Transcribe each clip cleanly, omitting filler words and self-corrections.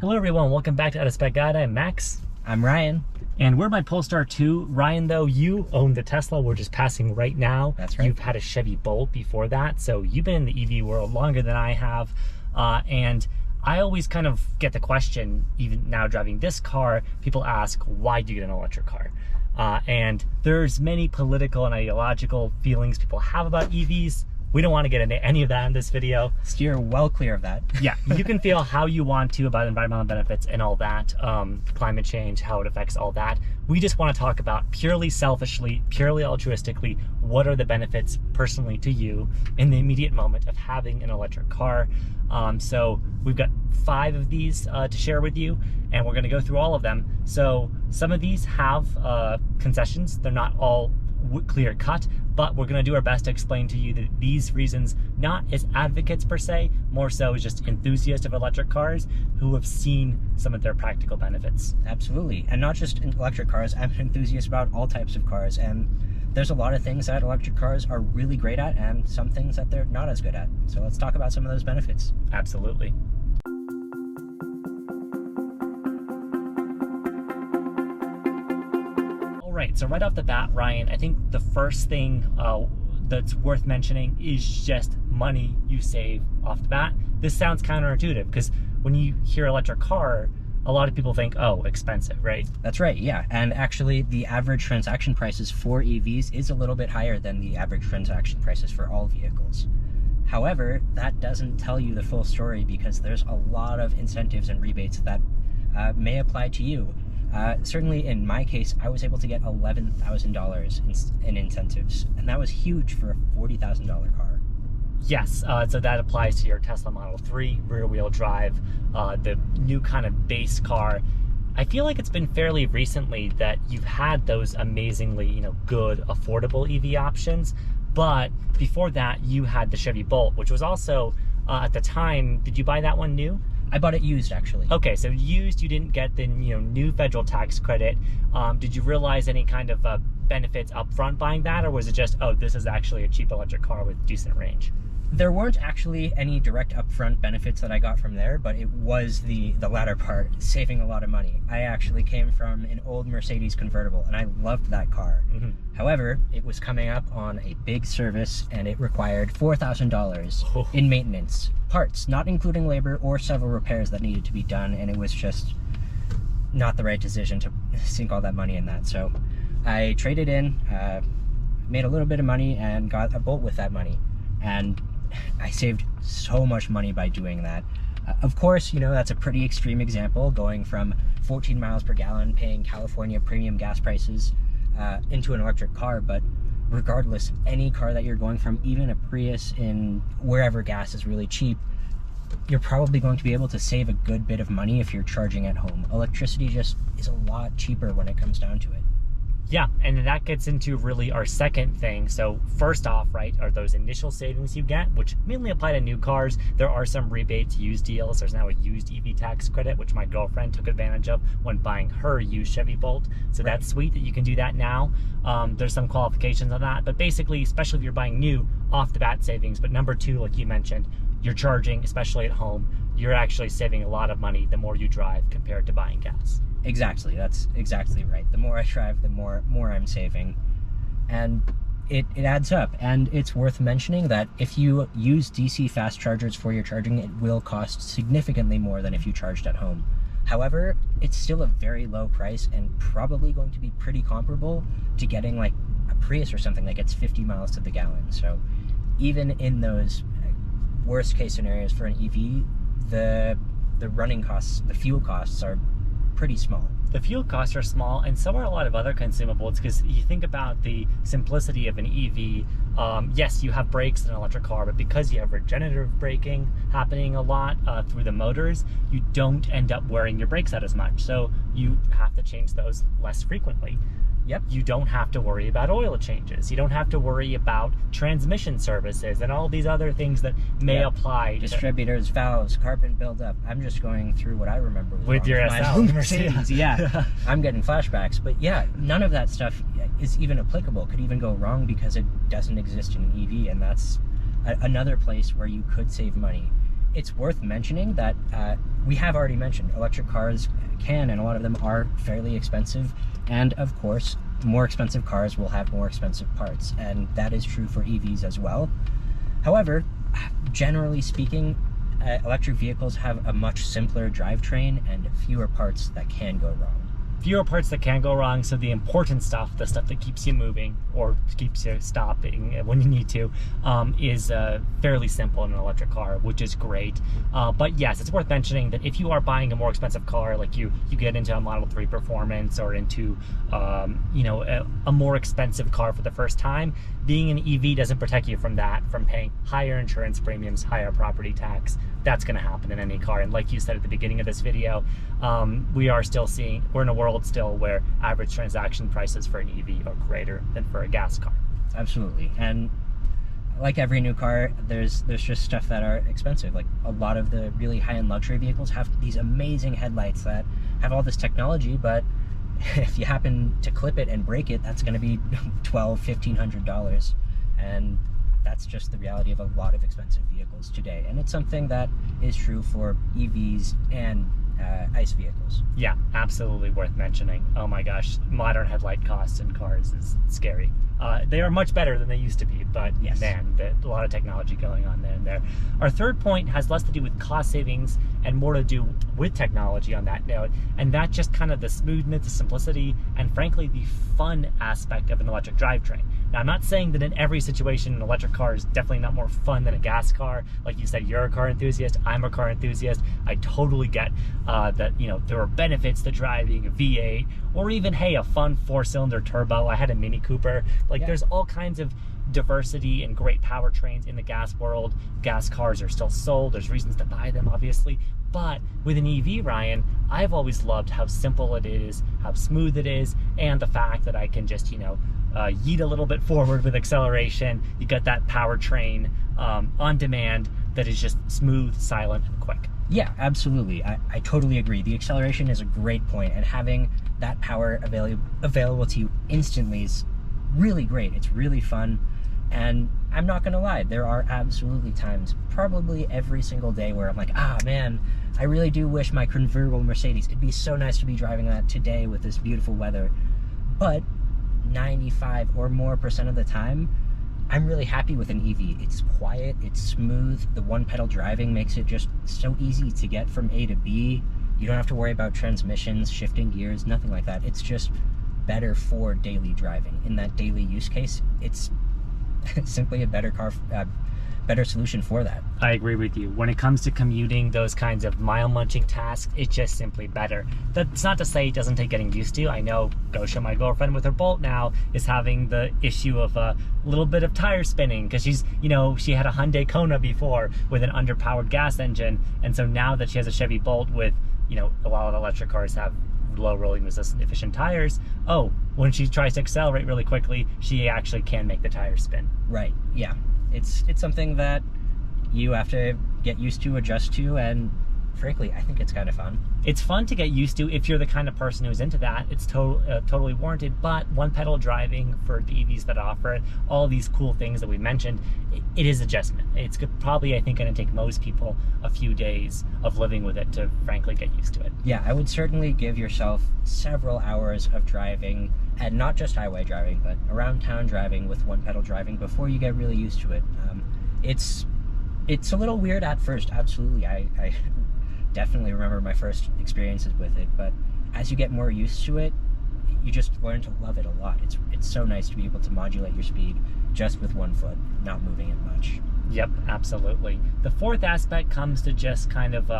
Hello everyone, welcome back to Out of Spec Guide. I'm Max. I'm Ryan. And we're my Polestar 2. Ryan, though, you own the Tesla we're just passing right now. That's right. You've had a Chevy Bolt before that, so you've been in the EV world longer than I have. And I always kind of get the question, even now driving this car, people ask, why do you get an electric car? And there's many political and ideological feelings people have about EVs. We don't want to get into any of that in this video. Steer well clear of that. Yeah, you can feel how you want to about environmental benefits and all that, climate change, how it affects all that. We just want to talk about purely selfishly, purely altruistically, what are the benefits personally to you in the immediate moment of having an electric car. So we've got 5 of these to share with you, and we're going to go through all of them. So some of these have concessions. They're not all clear cut, but we're going to do our best to explain to you that these reasons, not as advocates per se, more so as just enthusiasts of electric cars who have seen some of their practical benefits. Absolutely. And not just in electric cars, I'm an enthusiast about all types of cars, and there's a lot of things that electric cars are really great at and some things that they're not as good at. So let's talk about some of those benefits. Absolutely. Right, so right off the bat, Ryan, I think the first thing that's worth mentioning is just money you save off the bat. This sounds counterintuitive because when you hear electric car, a lot of people think, oh, expensive, right? That's right, yeah. And actually, the average transaction prices for EVs is a little bit higher than the average transaction prices for all vehicles. However, that doesn't tell you the full story because there's a lot of incentives and rebates that may apply to you. Certainly in my case, I was able to get $11,000 in incentives, and that was huge for a $40,000 car. Yes, so that applies to your Tesla Model 3, rear-wheel drive, the new kind of base car. I feel like it's been fairly recently that you've had those amazingly, good, affordable EV options, but before that, you had the Chevy Bolt, which was also, at the time, did you buy that one new? I bought it used, actually. Okay, so used, you didn't get the new federal tax credit. Did you realize any kind of benefits up front buying that, or was it just, oh, this is actually a cheap electric car with decent range? There weren't actually any direct upfront benefits that I got from there, but it was the latter part, saving a lot of money. I actually came from an old Mercedes convertible, and I loved that car. Mm-hmm. However, it was coming up on a big service, and it required $4,000 in maintenance. Parts, not including labor or several repairs that needed to be done, and it was just not the right decision to sink all that money in that. So I traded in, made a little bit of money, and got a Bolt with that money. And I saved so much money by doing that. Of course, that's a pretty extreme example, going from 14 miles per gallon, paying California premium gas prices, into an electric car. But regardless, any car that you're going from, even a Prius in wherever gas is really cheap, you're probably going to be able to save a good bit of money if you're charging at home. Electricity just is a lot cheaper when it comes down to it. Yeah, and that gets into really our second thing. So first off, right, are those initial savings you get, which mainly apply to new cars. There are some rebates, used deals. There's now a used EV tax credit, which my girlfriend took advantage of when buying her used Chevy Bolt. So right. That's sweet that you can do that now. There's some qualifications on that, but basically, especially if you're buying new, off the bat savings. But number 2, like you mentioned, you're charging, especially at home, you're actually saving a lot of money the more you drive compared to buying gas. Exactly, that's exactly right. The more I drive, the more I'm saving. And it adds up. And it's worth mentioning that if you use DC fast chargers for your charging, it will cost significantly more than if you charged at home. However, it's still a very low price and probably going to be pretty comparable to getting like a Prius or something that gets 50 miles to the gallon. So even in those worst case scenarios for an EV, the running costs, the fuel costs are pretty small. The fuel costs are small, and so are a lot of other consumables, because you think about the simplicity of an EV. Yes, you have brakes in an electric car, but because you have regenerative braking happening a lot through the motors, you don't end up wearing your brakes out as much. So you have to change those less frequently. Yep. You don't have to worry about oil changes. You don't have to worry about transmission services and all these other things that may apply. Distributors, valves, carbon buildup. I'm just going through what I remember with your SL Mercedes. Yeah. I'm getting flashbacks. But yeah, none of that stuff is even applicable. Could even go wrong because it doesn't exist in an EV, and that's another place where you could save money. it's worth mentioning that we have already mentioned electric cars can, and a lot of them are, fairly expensive. And of course, more expensive cars will have more expensive parts, and that is true for EVs as well. However, generally speaking, electric vehicles have a much simpler drivetrain and fewer parts that can go wrong. Fewer parts that can go wrong, so the important stuff, the stuff that keeps you moving or keeps you stopping when you need to, is fairly simple in an electric car, which is great. But yes, it's worth mentioning that if you are buying a more expensive car, like you get into a Model 3 Performance or into a more expensive car for the first time, being an EV doesn't protect you from that, from paying higher insurance premiums, higher property tax. That's going to happen in any car. And like you said at the beginning of this video, we're in a world still where average transaction prices for an EV are greater than for a gas car. Absolutely. And like every new car, there's just stuff that are expensive. Like a lot of the really high-end luxury vehicles have these amazing headlights that have all this technology, but if you happen to clip it and break it, that's going to be $1,200–$1,500. And that's just the reality of a lot of expensive vehicles today. And it's something that is true for EVs and ICE vehicles. Yeah, absolutely worth mentioning. Oh my gosh, modern headlight costs in cars is scary. They are much better than they used to be, but yes, man, a lot of technology going on there. Our third point has less to do with cost savings and more to do with technology on that note, and that's just kind of the smoothness, the simplicity, and frankly, the fun aspect of an electric drivetrain. Now, I'm not saying that in every situation an electric car is definitely not more fun than a gas car. Like you said, you're a car enthusiast, I'm a car enthusiast. I totally get that, there are benefits to driving a V8, or even, hey, a fun 4-cylinder turbo. I had a Mini Cooper. Like, there's all kinds of diversity and great powertrains in the gas world. Gas cars are still sold. There's reasons to buy them, obviously. But with an EV, Ryan, I've always loved how simple it is, how smooth it is, and the fact that I can just, yeet a little bit forward with acceleration. You got that powertrain on demand that is just smooth, silent, and quick. Yeah, absolutely. I totally agree. The acceleration is a great point, and having that power available to you instantly is really great. It's really fun. And I'm not gonna lie, there are absolutely times, probably every single day, where I'm like, man, I really do wish my convertible Mercedes, it'd be so nice to be driving that today with this beautiful weather. But 95% or more of the time, I'm really happy with an EV. It's quiet, it's smooth, the one-pedal driving makes it just so easy to get from A to B. You don't have to worry about transmissions, shifting gears, nothing like that. It's just better for daily driving. In that daily use case, it's simply a better solution for that. I agree with you. When it comes to commuting, those kinds of mile-munching tasks, it's just simply better. That's not to say it doesn't take getting used to. I know Gosha, my girlfriend with her Bolt now, is having the issue of a little bit of tire spinning because she's, she had a Hyundai Kona before with an underpowered gas engine, and so now that she has a Chevy Bolt with, a lot of electric cars have low rolling resistant efficient tires, when she tries to accelerate really quickly, she actually can make the tires spin. Right, yeah. It's something that you have to get used to, adjust to, and frankly, I think it's kind of fun. It's fun to get used to if you're the kind of person who's into that. It's totally warranted, but one-pedal driving for the EVs that offer it, all these cool things that we mentioned, it is adjustment. It's probably, I think, going to take most people a few days of living with it to frankly get used to it. Yeah, I would certainly give yourself several hours of driving, and not just highway driving, but around town driving with one-pedal driving before you get really used to it. It's a little weird at first, absolutely. I definitely remember my first experiences with it, but as you get more used to it, you just learn to love it a lot. It's so nice to be able to modulate your speed just with one foot, not moving it much. Yep, absolutely. The fourth aspect comes to just kind of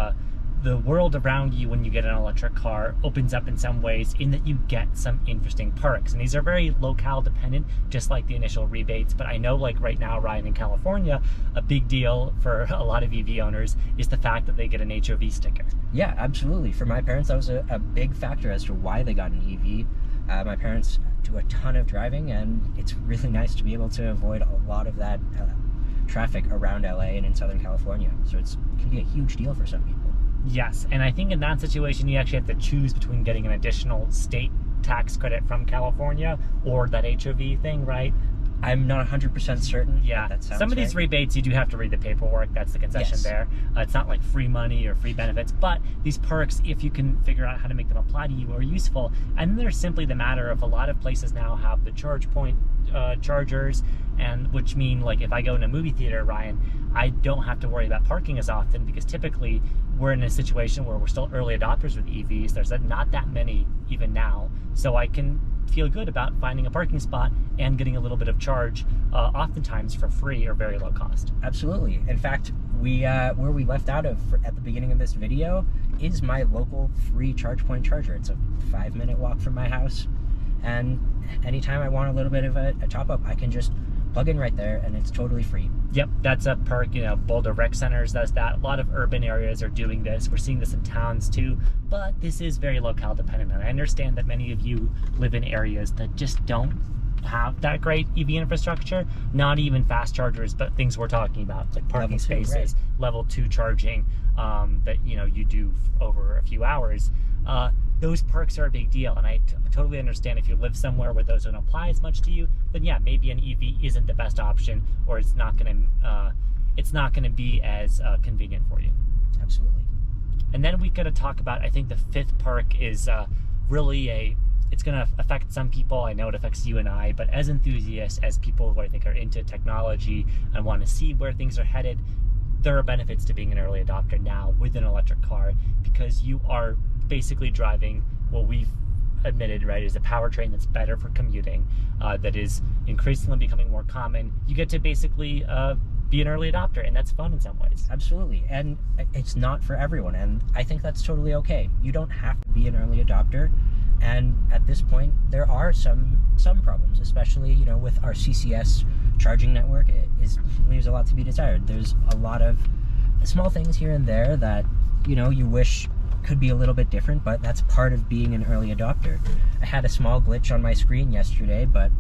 the world around you when you get an electric car opens up in some ways in that you get some interesting perks. And these are very locale dependent, just like the initial rebates. But I know, like right now, Ryan, in California, a big deal for a lot of EV owners is the fact that they get an HOV sticker. Yeah, absolutely. For my parents, that was a big factor as to why they got an EV. My parents do a ton of driving, and it's really nice to be able to avoid a lot of that traffic around LA and in Southern California. So it can be a huge deal for some people. Yes, and I think in that situation, you actually have to choose between getting an additional state tax credit from California or that HOV thing, right? I'm not 100% certain. Yeah, that sounds some of these right. rebates, you do have to read the paperwork. That's the concession Yes. there. It's not like free money or free benefits, but these perks, if you can figure out how to make them apply to you, are useful. And then there's simply the matter of a lot of places now have the charge point chargers, and which mean, like, if I go in a movie theater, Ryan, I don't have to worry about parking as often, because typically we're in a situation where we're still early adopters with EVs. There's not that many even now, so I can feel good about finding a parking spot and getting a little bit of charge, oftentimes for free or very low cost. Absolutely. In fact, we where we left out of at the beginning of this video is my local free charge point charger. It's a 5-minute walk from my house, and anytime I want a little bit of a top up, I can just plug in right there, and it's totally free. Yep, that's a perk. You know, Boulder Rec Centers does that. A lot of urban areas are doing this. We're seeing this in towns too, but this is very locale dependent. And I understand that many of you live in areas that just don't have that great EV infrastructure, not even fast chargers, but things we're talking about, like parking Level 2, spaces, right. level 2 charging, that, you know, you do over a few hours. Those perks are a big deal, and I totally understand if you live somewhere where those don't apply as much to you, then yeah, maybe an EV isn't the best option, or it's not gonna be as convenient for you. Absolutely. And then we gotta talk about, I think the fifth perk is really it's gonna affect some people. I know it affects you and I, but as enthusiasts, as people who I think are into technology and want to see where things are headed, there are benefits to being an early adopter now with an electric car, because you are basically driving what we've admitted, right, is a powertrain that's better for commuting, that is increasingly becoming more common. You get to basically be an early adopter, and that's fun in some ways. Absolutely. And it's not for everyone, and I think that's totally okay. You don't have to be an early adopter, and at this point there are some problems, especially, you know, with our CCS charging network. It leaves a lot to be desired. There's a lot of small things here and there that, you know, you wish could be a little bit different, but that's part of being an early adopter. I had a small glitch on my screen yesterday, but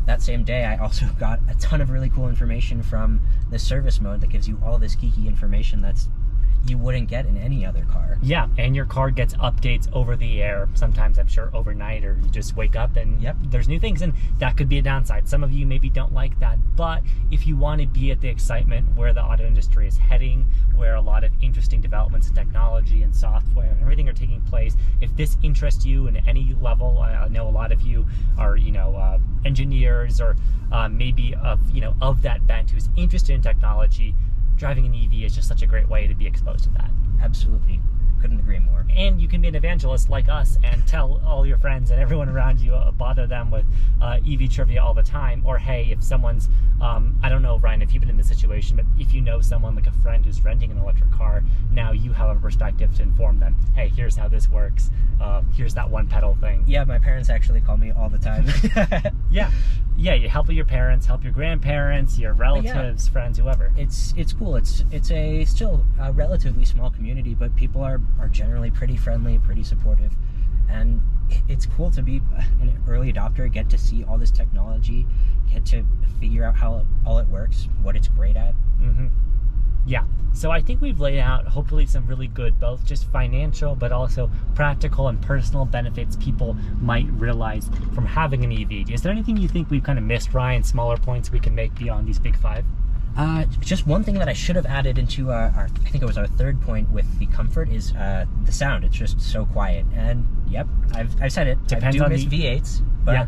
that same day I also got a ton of really cool information from the service mode that gives you all this geeky information that's you wouldn't get in any other car. Yeah, and your car gets updates over the air, sometimes I'm sure overnight, or you just wake up and Yep. there's new things, and that could be a downside. Some of you maybe don't like that, but if you want to be at the excitement where the auto industry is heading, where a lot of interesting developments in technology and software and everything are taking place, if this interests you in any level, I know a lot of you are, you know, engineers, or maybe of that bent who's interested in technology, driving an EV is just such a great way to be exposed to that. Absolutely. Couldn't agree more. And you can be an evangelist like us and tell all your friends and everyone around you, bother them with EV trivia all the time. Or hey, if someone's, I don't know, Ryan, if you've been in this situation, but if you know someone, like a friend who's renting an electric car, now you have a perspective to inform them, hey, here's how this works. Here's that one pedal thing. Yeah, my parents actually call me all the time. Yeah, you help your parents, help your grandparents, your relatives, friends, whoever. It's cool. It's still a relatively small community, but people are generally pretty friendly, pretty supportive, and it's cool to be an early adopter, get to see all this technology, get to figure out how all it works, what it's great at. Mm-hmm. Yeah, so I think we've laid out hopefully some really good, both just financial but also practical and personal benefits people might realize from having an EV. Is there anything you think we've kind of missed, Ryan, smaller points we can make beyond these big five? Just one thing that I should have added into I think it was our third point with the comfort is the sound. It's just so quiet, and yep, I've said it. Depends I do on miss the V8s, but yeah.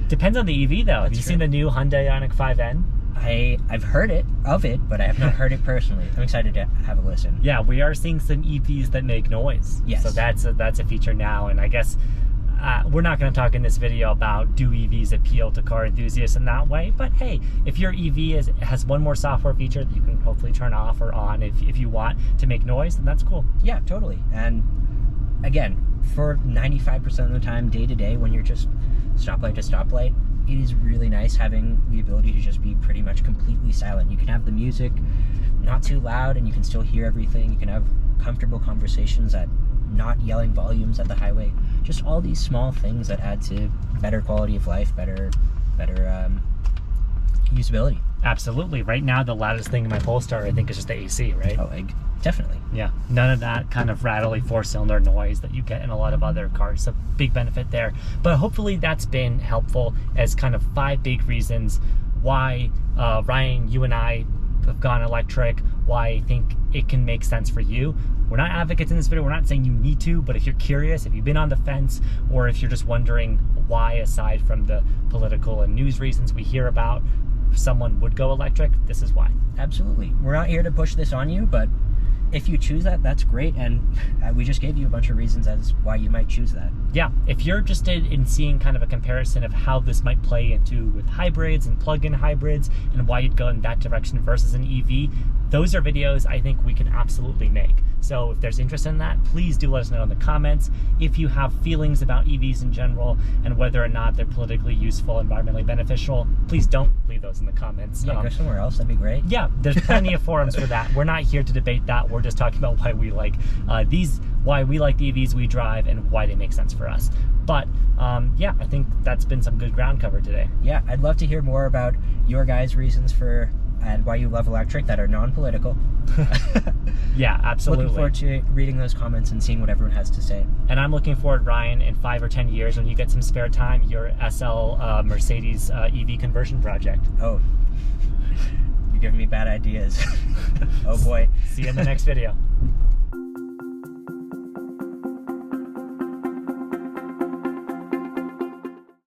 Depends on the EV though. Have you That's seen the new Hyundai Ioniq 5N? I've heard of it, but I have not heard it personally. I'm excited to have a listen. Yeah, we are seeing some EVs that make noise. Yes. So that's a feature now, and I guess we're not going to talk in this video about do EVs appeal to car enthusiasts in that way, but hey, if your EV has one more software feature that you can hopefully turn off or on if you want to make noise, then that's cool. Yeah, totally. And again, for 95% of the time, day to day, when you're just stoplight to stoplight, it is really nice having the ability to just be pretty much completely silent. You can have the music not too loud and you can still hear everything. You can have comfortable conversations at not yelling volumes at the highway. Just all these small things that add to better quality of life, better usability. Absolutely. Right now, the loudest thing in my Polestar, I think, is just the AC, right? Oh, definitely. Yeah, none of that kind of rattly four-cylinder noise that you get in a lot of other cars. So big benefit there. But hopefully that's been helpful as kind of 5 big reasons why Ryan, you and I have gone electric, why I think it can make sense for you. We're not advocates in this video. We're not saying you need to, but if you're curious, if you've been on the fence, or if you're just wondering why, aside from the political and news reasons we hear about, someone would go electric, this is why. Absolutely. We're not here to push this on you, but if you choose that, that's great, and we just gave you a bunch of reasons as why you might choose that. Yeah, if you're interested in seeing kind of a comparison of how this might play into with hybrids and plug-in hybrids and why you'd go in that direction versus an EV, those are videos I think we can absolutely make. So if there's interest in that, please do let us know in the comments. If you have feelings about EVs in general and whether or not they're politically useful, environmentally beneficial, please don't leave those in the comments. Yeah, go somewhere else, that'd be great. Yeah, there's plenty of forums for that. We're not here to debate that. We're just talking about why we like why we like the EVs we drive and why they make sense for us. But yeah, I think that's been some good ground covered today. Yeah, I'd love to hear more about your guys' reasons for and why you love electric that are non-political. Yeah, absolutely. Looking forward to reading those comments and seeing what everyone has to say. And I'm looking forward, Ryan, in 5 or 10 years when you get some spare time, your SL Mercedes EV conversion project. Oh, you're giving me bad ideas. Oh boy. See you in the next video.